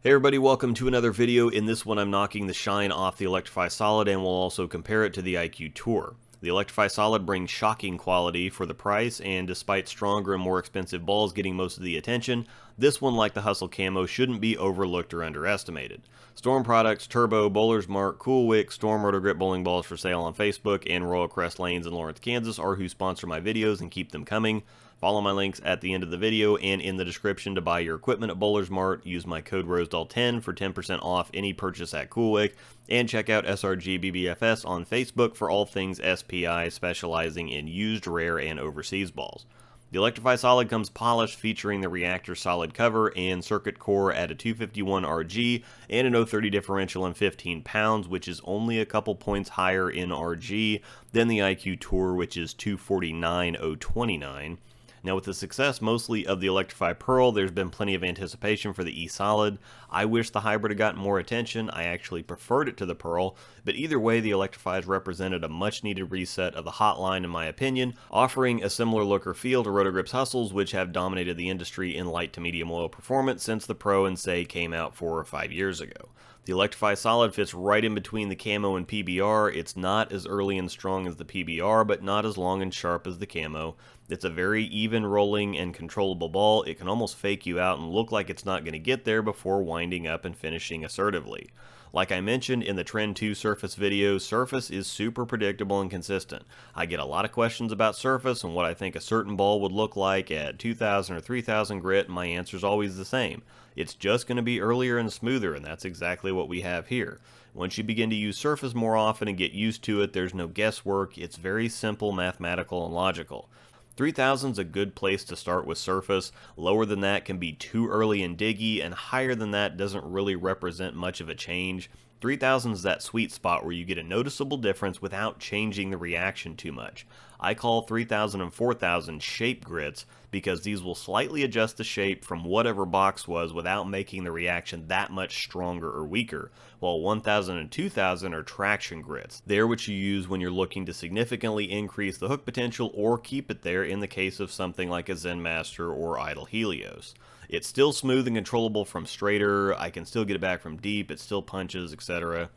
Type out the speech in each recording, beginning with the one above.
Hey everybody, welcome to another video. In this one I'm knocking the shine off the Electrify Solid and we'll also compare it to the IQ Tour. The Electrify Solid brings shocking quality for the price, and despite stronger and more expensive balls getting most of the attention, this one, like the Hustle Camo, shouldn't be overlooked or underestimated. Storm Products, Turbo, Bowlers Mart, CoolWick, Storm Roto Grip bowling balls for sale on Facebook, and Royal Crest Lanes in Lawrence, Kansas are who sponsor my videos and keep them coming. Follow my links at the end of the video and in the description to buy your equipment at Bowlers Mart. Use my code Rosdahl10 for 10% off any purchase at CoolWick. And check out SRGBBFS on Facebook for all things SPI, specializing in used, rare, and overseas balls. The Electrify Solid comes polished, featuring the Reactor Solid cover and circuit core at a 251 RG and an 030 differential in 15 pounds, which is only a couple points higher in RG than the IQ Tour, which is 249 029. Now, with the success mostly of the Electrify Pearl, there's been plenty of anticipation for the E-Solid. I wish the hybrid had gotten more attention. I actually preferred it to the Pearl, but either way, the Electrify has represented a much-needed reset of the hotline, in my opinion, offering a similar look or feel to Rotogrip's Hustles, which have dominated the industry in light to medium oil performance since the Pro and Say came out 4 or 5 years ago. The Electrify Solid fits right in between the Camo and PBR. It's not as early and strong as the PBR, but not as long and sharp as the Camo. It's a very even rolling and controllable ball. It can almost fake you out and look like it's not going to get there before winding up and finishing assertively. Like I mentioned in the Trend 2 Surface video, Surface is super predictable and consistent. I get a lot of questions about Surface and what I think a certain ball would look like at 2000 or 3000 grit, and my answer is always the same. It's just going to be earlier and smoother, and that's exactly what we have here. Once you begin to use Surface more often and get used to it, there's no guesswork. It's very simple, mathematical, and logical. 3000 is a good place to start with Surface. Lower than that can be too early and diggy, and higher than that doesn't really represent much of a change. 3000 is that sweet spot where you get a noticeable difference without changing the reaction too much. I call 3000 and 4000 shape grits because these will slightly adjust the shape from whatever box was without making the reaction that much stronger or weaker, while 1000 and 2000 are traction grits. They're what you use when you're looking to significantly increase the hook potential or keep it there in the case of something like a Zen Master or Idle Helios. It's still smooth and controllable from straighter, I can still get it back from deep, it still punches, etc.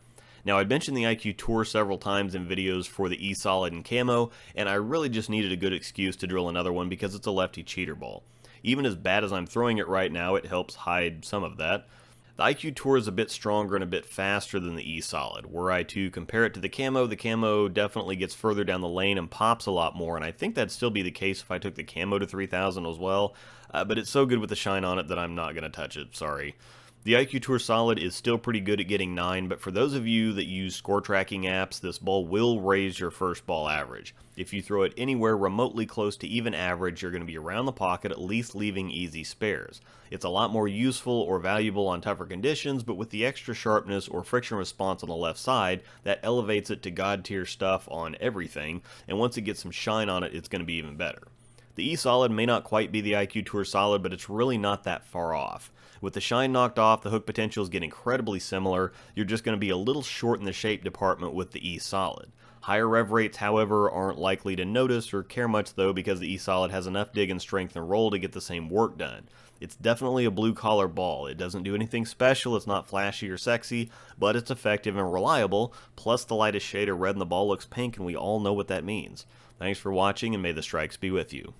Now, I'd mentioned the IQ Tour several times in videos for the E-Solid and Camo, and I really just needed a good excuse to drill another one because it's a lefty cheater ball. Even as bad as I'm throwing it right now, it helps hide some of that. The IQ Tour is a bit stronger and a bit faster than the E-Solid. Were I to compare it to the Camo definitely gets further down the lane and pops a lot more, and I think that'd still be the case if I took the Camo to 3000 as well, but it's so good with the shine on it that I'm not going to touch it, sorry. The IQ Tour Solid is still pretty good at getting 9, but for those of you that use score tracking apps, this ball will raise your first ball average. If you throw it anywhere remotely close to even average, you're going to be around the pocket, at least leaving easy spares. It's a lot more useful or valuable on tougher conditions, but with the extra sharpness or friction response on the left side, that elevates it to god tier stuff on everything, and once it gets some shine on it, it's going to be even better. The E-Solid may not quite be the IQ Tour Solid, but it's really not that far off. With the shine knocked off, the hook potentials get incredibly similar. You're just going to be a little short in the shape department with the E-Solid. Higher rev rates, however, aren't likely to notice or care much though, because the E-Solid has enough dig and strength and roll to get the same work done. It's definitely a blue-collar ball. It doesn't do anything special, it's not flashy or sexy, but it's effective and reliable, plus the lightest shade of red in the ball looks pink, and we all know what that means. Thanks for watching, and may the strikes be with you.